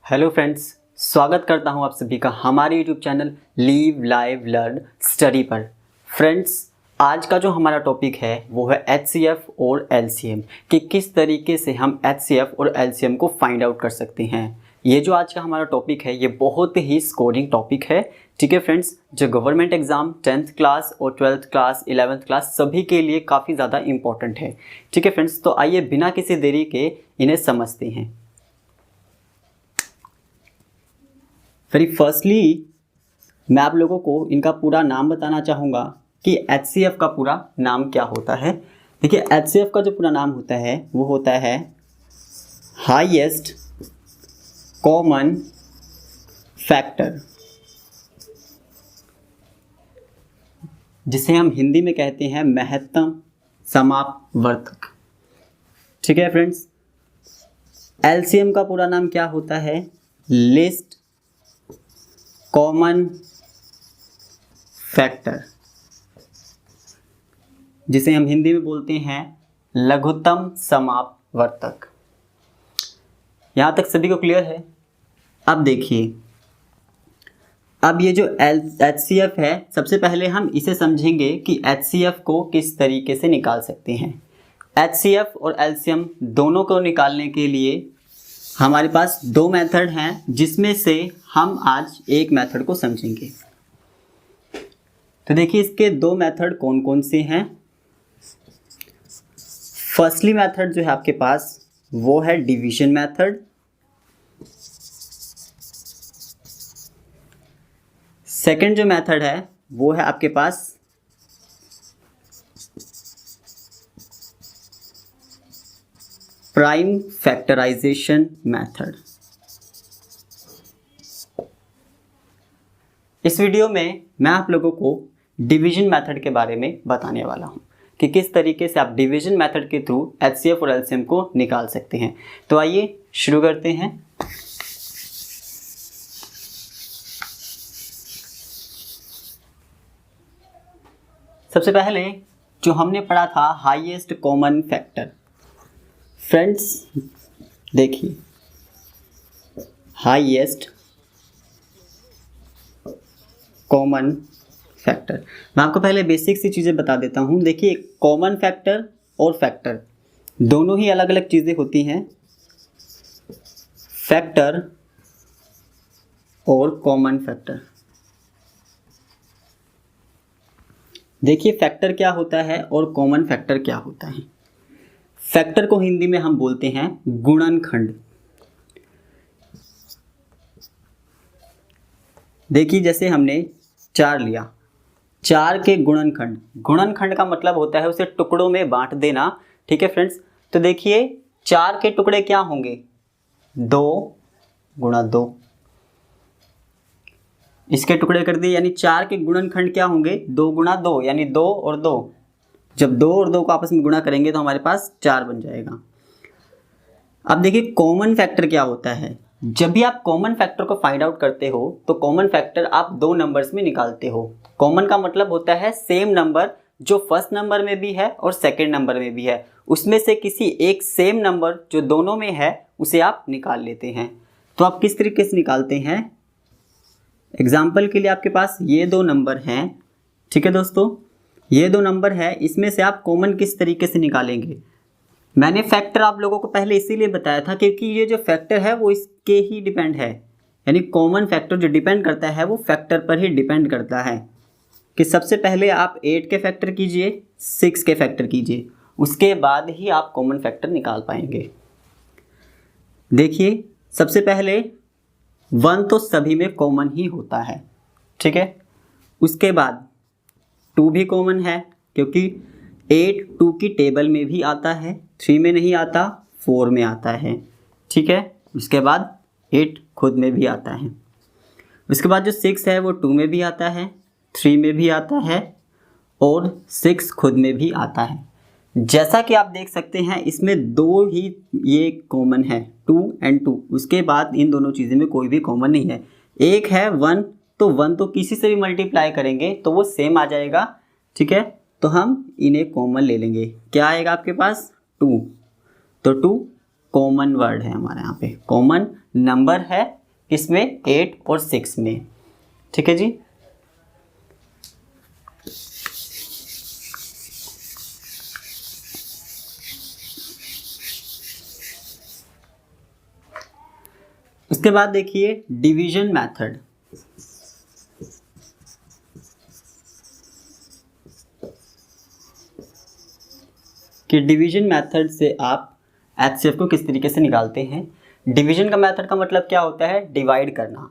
Hello friends, स्वागत करता हूं आप सभी का हमारे YouTube channel leave live learn study पर। फ्रेंड्स, आज का जो हमारा टॉपिक है वो है एचसीएफ और एलसीएम कि किस तरीके से हम एचसीएफ और एलसीएम को फाइंड आउट कर सकते हैं। ये जो आज का हमारा टॉपिक है ये बहुत ही स्कोरिंग टॉपिक है। ठीक है फ्रेंड्स, जो गवर्नमेंट एग्जाम 10th क्लास और 12th क्लास 11th क्लास सभी के लिए काफ़ी ज़्यादा इंपॉर्टेंट है। ठीक है फ्रेंड्स, तो आइए बिना किसी देरी के इन्हें समझते हैं। वेरी फर्स्टली मैं आप लोगों को इनका पूरा नाम बताना चाहूँगा कि एचसीएफ का पूरा नाम क्या होता है। देखिए, एचसीएफ का जो पूरा नाम होता है वो होता है हाईएस्ट कॉमन फैक्टर, जिसे हम हिंदी में कहते हैं महत्तम समापवर्तक। ठीक है फ्रेंड्स, एलसीएम का पूरा नाम क्या होता है? लिस्ट कॉमन फैक्टर, जिसे हम हिंदी में बोलते हैं लघुत्तम समापवर्तक। यहां तक सभी को क्लियर है? अब देखिए, अब ये जो एचसीएफ है, सबसे पहले हम इसे समझेंगे कि एचसीएफ को किस तरीके से निकाल सकते हैं। एचसीएफ और एलसीएम दोनों को निकालने के लिए हमारे पास दो मेथड हैं, जिसमें से हम आज एक मेथड को समझेंगे। तो देखिए, इसके दो मेथड कौन कौन से हैं। फर्स्टली मेथड जो है आपके पास वो है डिवीजन मेथड। सेकंड जो मेथड है वो है आपके पास प्राइम फैक्टराइजेशन मेथड। इस वीडियो में मैं आप लोगों को डिवीजन मेथड के बारे में बताने वाला हूं कि किस तरीके से आप डिवीजन मेथड के थ्रू एचसीएफ और एलसीएम को निकाल सकते हैं। तो आइए शुरू करते हैं। सबसे पहले जो हमने पढ़ा था हाईएस्ट कॉमन फैक्टर। फ्रेंड्स देखिए, हाईएस्ट कॉमन फैक्टर, मैं आपको पहले बेसिक सी चीज़ें बता देता हूँ। देखिए, कॉमन फैक्टर और फैक्टर दोनों ही अलग अलग चीज़ें होती हैं। फैक्टर और कॉमन फैक्टर, देखिए फैक्टर क्या होता है और कॉमन फैक्टर क्या होता है। फैक्टर को हिंदी में हम बोलते हैं गुणनखंड। देखिए, जैसे हमने 4 लिया, 4 के गुणनखंड, गुणनखंड का मतलब होता है उसे टुकड़ों में बांट देना। ठीक है फ्रेंड्स, तो देखिए 4 के टुकड़े क्या होंगे? 2 गुणा 2। इसके टुकड़े कर दिए, यानी 4 के गुणनखंड क्या होंगे? 2 गुणा 2, यानी 2 और 2। जब 2 और 2 को आपस में गुणा करेंगे तो हमारे पास 4 बन जाएगा। अब देखिए, कॉमन फैक्टर क्या होता है। जब भी आप कॉमन फैक्टर को फाइंड आउट करते हो तो कॉमन फैक्टर आप 2 नंबर्स में निकालते हो। कॉमन का मतलब होता है सेम नंबर जो फर्स्ट नंबर में भी है और सेकेंड नंबर में भी है, उसमें से किसी एक सेम नंबर जो दोनों में है उसे आप निकाल लेते हैं। तो आप किस तरीके से निकालते हैं? एग्जाम्पल के लिए आपके पास ये 2 नंबर हैं। ठीक है दोस्तों, ये 2 नंबर है, इसमें से आप कॉमन किस तरीके से निकालेंगे? मैंने फैक्टर आप लोगों को पहले इसीलिए बताया था क्योंकि ये जो फैक्टर है वो इसके ही डिपेंड है, यानी कॉमन फैक्टर जो डिपेंड करता है वो फैक्टर पर ही डिपेंड करता है। कि सबसे पहले आप 8 के फैक्टर कीजिए, 6 के फैक्टर कीजिए, उसके बाद ही आप कॉमन फैक्टर निकाल पाएंगे। देखिए, सबसे पहले 1 तो सभी में कॉमन ही होता है। ठीक है, उसके बाद 2 भी कॉमन है क्योंकि 8 2 की टेबल में भी आता है, 3 में नहीं आता, 4 में आता है। ठीक है, उसके बाद 8 खुद में भी आता है। उसके बाद जो 6 है वो 2 में भी आता है, 3 में भी आता है और 6 खुद में भी आता है। जैसा कि आप देख सकते हैं इसमें 2 ही ये कॉमन है, 2 और 2। उसके बाद इन दोनों चीज़ों में कोई भी कॉमन नहीं है। एक है 1, तो 1 तो किसी से भी मल्टीप्लाई करेंगे तो वो सेम आ जाएगा। ठीक है, तो हम इन्हें कॉमन ले लेंगे। क्या आएगा आपके पास? 2। तो 2 कॉमन वर्ड है हमारे यहाँ पे, कॉमन नंबर है किसमें 8 और 6 में। ठीक है जी। उसके बाद देखिए डिवीजन मेथड। कि डिवीजन मेथड से आप एचसीएफ को किस तरीके से निकालते हैं। डिवीजन का मेथड का मतलब क्या होता है, डिवाइड करना।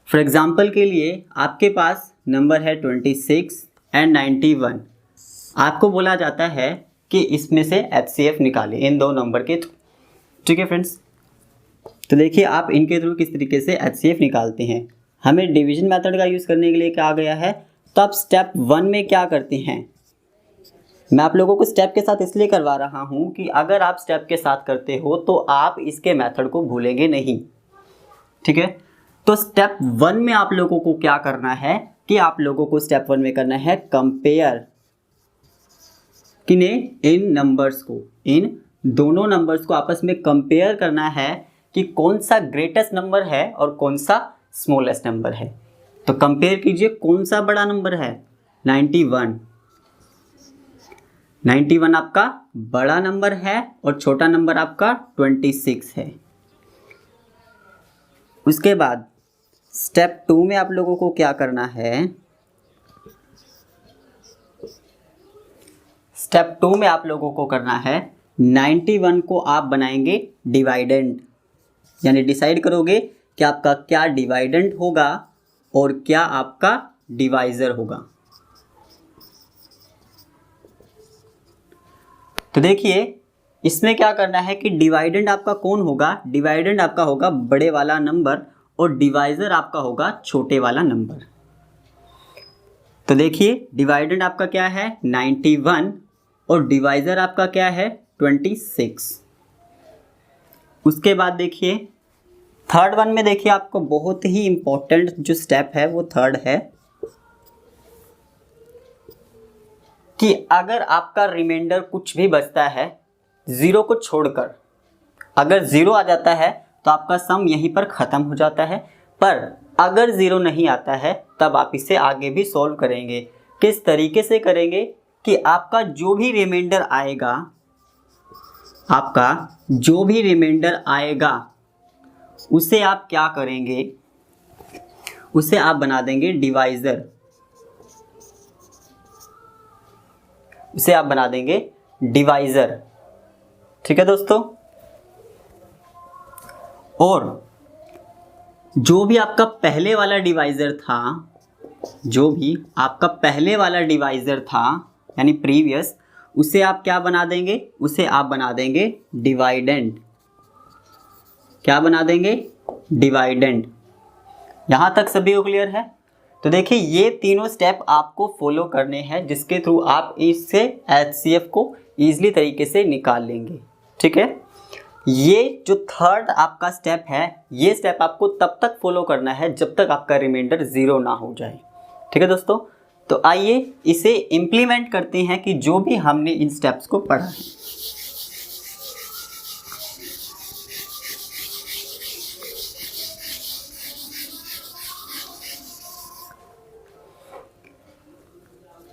फॉर एग्जांपल के लिए आपके पास नंबर है 26 एंड 91, आपको बोला जाता है कि इसमें से एचसीएफ निकालें इन दो नंबर के थ्रू। ठीक है फ्रेंड्स, तो देखिए आप इनके थ्रू किस तरीके से एचसीएफ निकालते हैं। हमें डिवीजन मेथड का यूज़ करने के लिए क्या गया है, तो आप स्टेप 1 में क्या करते हैं, मैं आप लोगों को स्टेप के साथ इसलिए करवा रहा हूं कि अगर आप स्टेप के साथ करते हो तो आप इसके मेथड को भूलेंगे नहीं। ठीक है, तो स्टेप 1 में आप लोगों को क्या करना है कि आप लोगों को स्टेप 1 में करना है कंपेयर, किन्हें, इन नंबर्स को, इन दोनों नंबर्स को आपस में कंपेयर करना है कि कौन सा ग्रेटेस्ट नंबर है और कौन सा स्मॉलेस्ट नंबर है। तो कंपेयर कीजिए, कौन सा बड़ा नंबर है, 91 आपका बड़ा नंबर है और छोटा नंबर आपका 26 है। उसके बाद स्टेप 2 में आप लोगों को क्या करना है, स्टेप 2 में आप लोगों को करना है 91 को आप बनाएंगे डिवाइडेंड, यानी डिसाइड करोगे कि आपका क्या डिवाइडेंड होगा और क्या आपका डिवाइजर होगा। तो देखिए इसमें क्या करना है कि डिवाइडेंड आपका कौन होगा, डिवाइडेंड आपका होगा बड़े वाला नंबर और डिवाइजर आपका होगा छोटे वाला नंबर। तो देखिए डिवाइडेंड आपका क्या है 91 और डिवाइजर आपका क्या है 26। उसके बाद देखिए थर्ड वन में देखिए आपको बहुत ही इंपॉर्टेंट जो स्टेप है वो थर्ड है कि अगर आपका रिमाइंडर कुछ भी बचता है ज़ीरो को छोड़कर, अगर ज़ीरो आ जाता है तो आपका सम यहीं पर ख़त्म हो जाता है, पर अगर ज़ीरो नहीं आता है तब आप इसे आगे भी सॉल्व करेंगे। किस तरीके से करेंगे कि आपका जो भी रिमाइंडर आएगा, आपका जो भी रिमाइंडर आएगा उसे आप क्या करेंगे, उसे आप बना देंगे डिवाइज़र, उसे आप बना देंगे डिवाइज़र। ठीक है दोस्तों, और जो भी आपका पहले वाला डिवाइज़र था, जो भी आपका पहले वाला डिवाइज़र था यानी प्रीवियस, उसे आप क्या बना देंगे, उसे आप बना देंगे डिवाइडेंड। क्या बना देंगे, डिवाइडेंड। यहाँ तक सभी को क्लियर है। तो देखिए ये तीनों स्टेप आपको फॉलो करने हैं जिसके थ्रू आप इससे एचसीएफ को ईजिली तरीके से निकाल लेंगे। ठीक है, ये जो थर्ड आपका स्टेप है ये स्टेप आपको तब तक फॉलो करना है जब तक आपका रिमाइंडर ज़ीरो ना हो जाए। ठीक है दोस्तों, तो आइए इसे इम्प्लीमेंट करते हैं कि जो भी हमने इन स्टेप्स को पढ़ा है।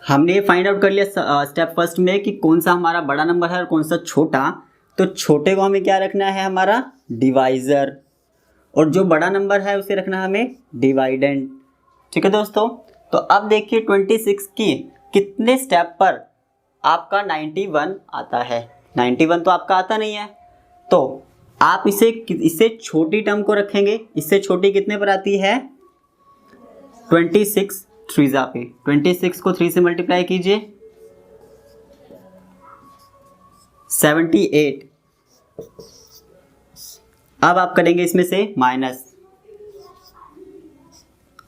हमने फाइंड आउट कर लिया स्टेप फर्स्ट में कि कौन सा हमारा बड़ा नंबर है और कौन सा छोटा। तो छोटे को हमें क्या रखना है, हमारा डिवाइज़र, और जो बड़ा नंबर है उसे रखना है हमें डिवाइडेंड। ठीक है दोस्तों, तो अब देखिए 26 की कितने स्टेप पर आपका 91 आता है। 91 तो आपका आता नहीं है, तो आप इससे छोटी टर्म को रखेंगे। इससे छोटी कितने पर आती है, 26 थ्रीज़ा पे, 26 को 3 से मल्टीप्लाई कीजिए 78। अब आप करेंगे इसमें से माइनस,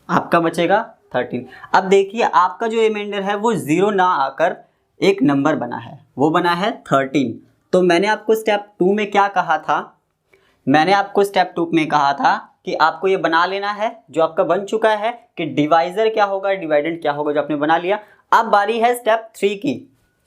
आपका बचेगा 13। अब देखिए आपका जो रिमाइंडर है वो ज़ीरो ना आकर एक नंबर बना है, वो बना है 13। तो मैंने आपको स्टेप 2 में क्या कहा था, मैंने आपको स्टेप 2 में कहा था कि आपको ये बना लेना है जो आपका बन चुका है कि डिवाइज़र क्या होगा, डिवाइडेंड क्या होगा, जो आपने बना लिया। अब बारी है स्टेप 3 की।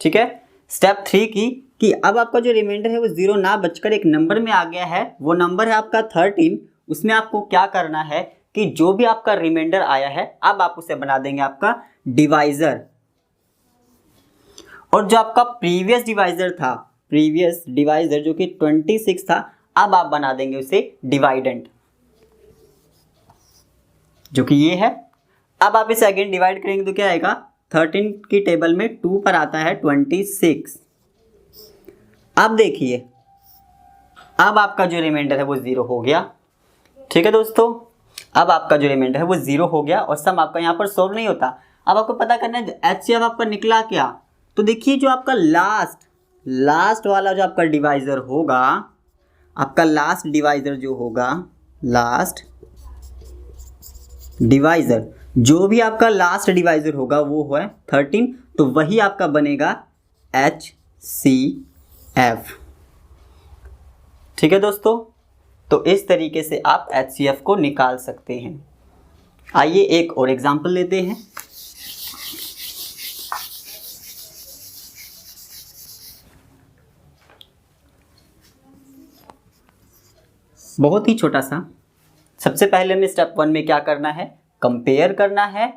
ठीक है, स्टेप 3 की कि अब आपका जो रिमाइंडर है वो ज़ीरो ना बचकर एक नंबर में आ गया है, वो नंबर है आपका 13, उसमें आपको क्या करना है कि जो भी आपका रिमाइंडर आया है अब आप उसे बना देंगे आपका डिवाइजर, और जो आपका प्रीवियस डिवाइजर जो कि 26 था, अब आप बना देंगे उसे डिवाइडेंट, जो कि ये है। अब आप इसे अगेन डिवाइड करेंगे तो क्या आएगा, 13 की टेबल में 2 पर आता है 26। अब देखिए अब आपका जो रिमाइंडर है वो 0 हो गया। ठीक है दोस्तों, अब आपका जो रिमाइंडर है वो 0 हो गया और सम आपका यहाँ पर सोल्व नहीं होता। अब आपको पता करना है HCF आपका निकला क्या। तो देखिए जो आपका लास्ट वाला जो आपका डिवाइजर होगा, आपका लास्ट डिवाइजर जो होगा, लास्ट डिवाइजर जो भी आपका लास्ट डिवाइजर होगा वो है 13, तो वही आपका बनेगा HCF। ठीक है दोस्तों, तो इस तरीके से आप HCF को निकाल सकते हैं। आइए एक और एग्जांपल लेते हैं। बहुत ही छोटा सा। सबसे पहले हमें स्टेप 1 में क्या करना है, कंपेयर करना है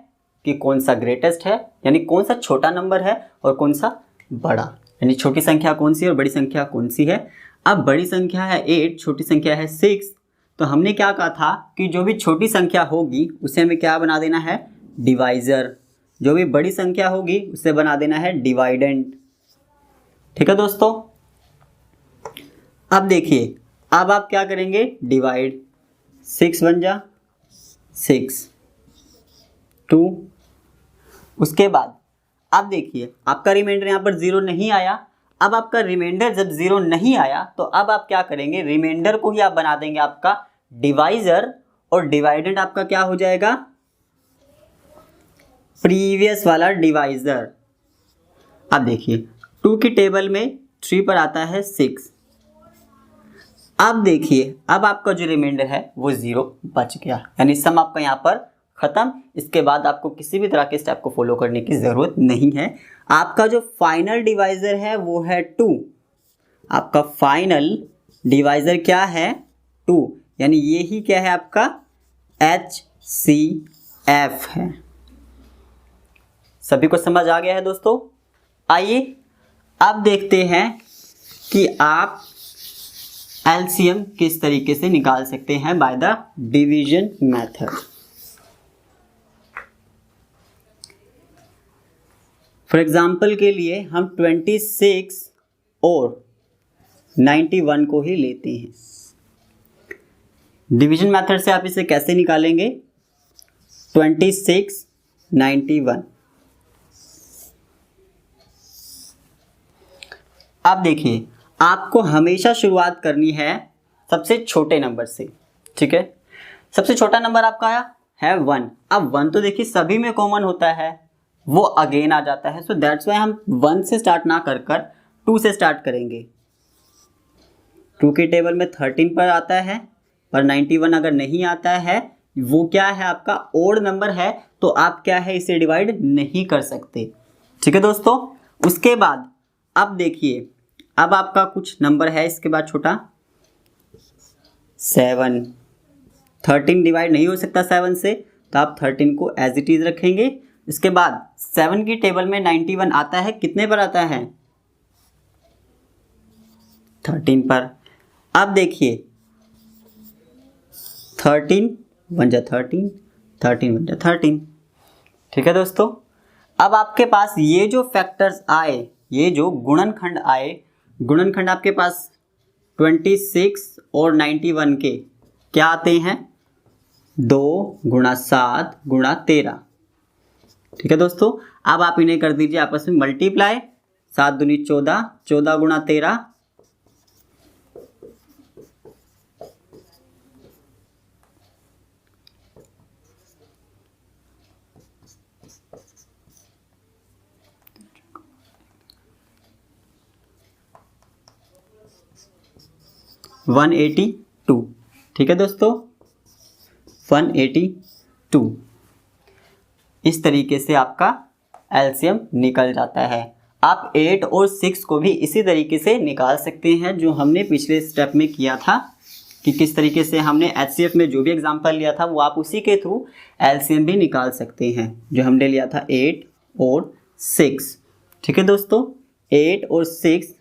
कि कौन सा ग्रेटेस्ट है, यानी कौन सा छोटा नंबर है और कौन सा बड़ा, यानी छोटी संख्या कौन सी है और बड़ी संख्या कौन सी है। अब बड़ी संख्या है 8, छोटी संख्या है 6, तो हमने क्या कहा था कि जो भी छोटी संख्या होगी उसे हमें क्या बना देना है, डिवाइजर। जो भी बड़ी संख्या होगी उसे बना देना है डिवाइडेंट। ठीक है दोस्तों, अब देखिए अब आप क्या करेंगे, डिवाइड, 6 बन जा 6, 2। उसके बाद अब देखिए आपका रिमाइंडर यहाँ पर 0 नहीं आया। अब आपका रिमाइंडर जब 0 नहीं आया तो अब आप क्या करेंगे, रिमाइंडर को ही आप बना देंगे आपका डिवाइजर, और डिवाइडेंट आपका क्या हो जाएगा, प्रीवियस वाला डिवाइजर। अब देखिए 2 की टेबल में 3 पर आता है 6। अब देखिए अब आपका जो रिमाइंडर है वो 0 बच गया, यानी सम आपका यहाँ पर खत्म। इसके बाद आपको किसी भी तरह के स्टेप को फॉलो करने की ज़रूरत नहीं है। आपका जो फाइनल डिवाइजर है वो है 2। आपका फाइनल डिवाइजर क्या है, 2, यानी ये ही क्या है आपका HCF है। सभी को समझ आ गया है दोस्तों। आइए अब देखते हैं कि आप LCM किस तरीके से निकाल सकते हैं by the division method. For example के लिए हम 26 और 91 को ही लेते हैं। डिवीजन मेथड से आप इसे कैसे निकालेंगे, 26, 91। अब देखिए आपको हमेशा शुरुआत करनी है सबसे छोटे नंबर से। ठीक है, सबसे छोटा नंबर आपका आया है 1। अब 1 तो देखिए सभी में कॉमन होता है, वो अगेन आ जाता है। सो दैट्स वाई हम 1 से स्टार्ट ना कर 2 से स्टार्ट करेंगे। 2 की टेबल में 13 पर आता है, पर 91 अगर नहीं आता है, वो क्या है आपका ओड नंबर है, तो आप क्या है इसे डिवाइड नहीं कर सकते। ठीक है दोस्तों, उसके बाद अब देखिए अब आपका कुछ नंबर है इसके बाद छोटा 7। 13 डिवाइड नहीं हो सकता 7 से, तो आप 13 को एज इट इज रखेंगे। इसके बाद 7 की टेबल में 91 आता है, कितने पर आता है, 13 पर। अब देखिए 13 बन जा 13, 13 बन जा 13। ठीक है दोस्तों, अब आपके पास ये जो फैक्टर्स आए, ये जो गुणनखंड आए, गुणनखंड आपके पास 26 और 91 के क्या आते हैं, 2 × 7 × 13। ठीक है दोस्तों, अब आप इन्हें कर दीजिए आपस में मल्टीप्लाई, 7 दूनी 14, 14 × 13, 182। ठीक है दोस्तों, 182। इस तरीके से आपका एलसीएम निकल जाता है। आप 8 और 6 को भी इसी तरीके से निकाल सकते हैं जो हमने पिछले स्टेप में किया था कि किस तरीके से हमने HCF में जो भी एग्जांपल लिया था वो आप उसी के थ्रू LCM भी निकाल सकते हैं, जो हमने लिया था 8 और 6। ठीक है दोस्तों, 8 और 6,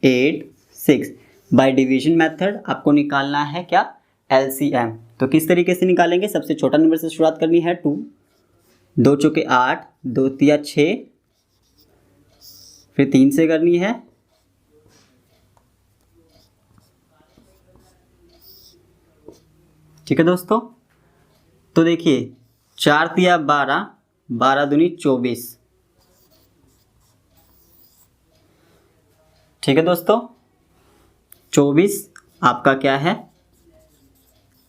8 6 बाय डिवीजन मेथड आपको निकालना है क्या, LCM। तो किस तरीके से निकालेंगे, सबसे छोटा नंबर से शुरुआत करनी है 2, 2 चौके 8, 2 तिया 6, फिर 3 से करनी है, ठीक है दोस्तों। तो देखिए 4 तिया 12, 12 दूनी 24, ठीक है दोस्तों। 24 आपका क्या है,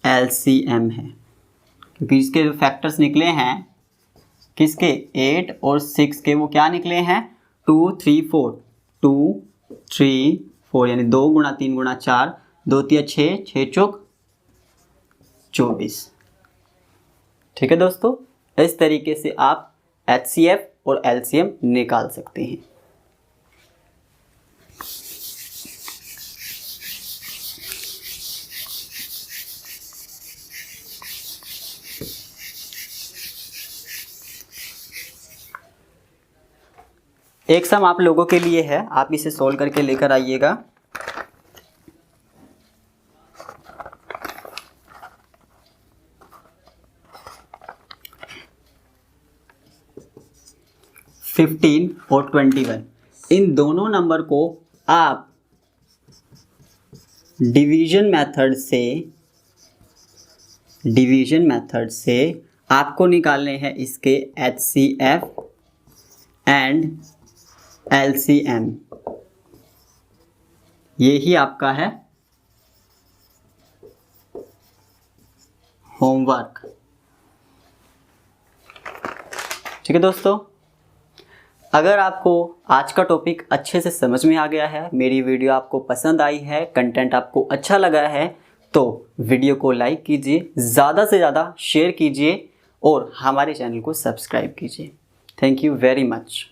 LCM है, क्योंकि इसके जो फैक्टर्स निकले हैं किसके, 8 और 6 के, वो क्या निकले हैं, 2 3 4, 2 3 4, यानी 2 गुणा 3 गुणा 4, 2 तिया 6, 6 चौक 24। ठीक है दोस्तों, इस तरीके से आप HCF और LCM निकाल सकते हैं। एक सम आप लोगों के लिए है, आप इसे सोल्व करके लेकर आइएगा। $15 और 21, इन दोनों नंबर को आप डिवीजन मेथड से आपको निकालने हैं इसके HCF एंड LCM। ये ही आपका है होमवर्क। ठीक है दोस्तों, अगर आपको आज का टॉपिक अच्छे से समझ में आ गया है, मेरी वीडियो आपको पसंद आई है, कंटेंट आपको अच्छा लगा है, तो वीडियो को लाइक कीजिए, ज़्यादा से ज़्यादा शेयर कीजिए और हमारे चैनल को सब्सक्राइब कीजिए। Thank you very much.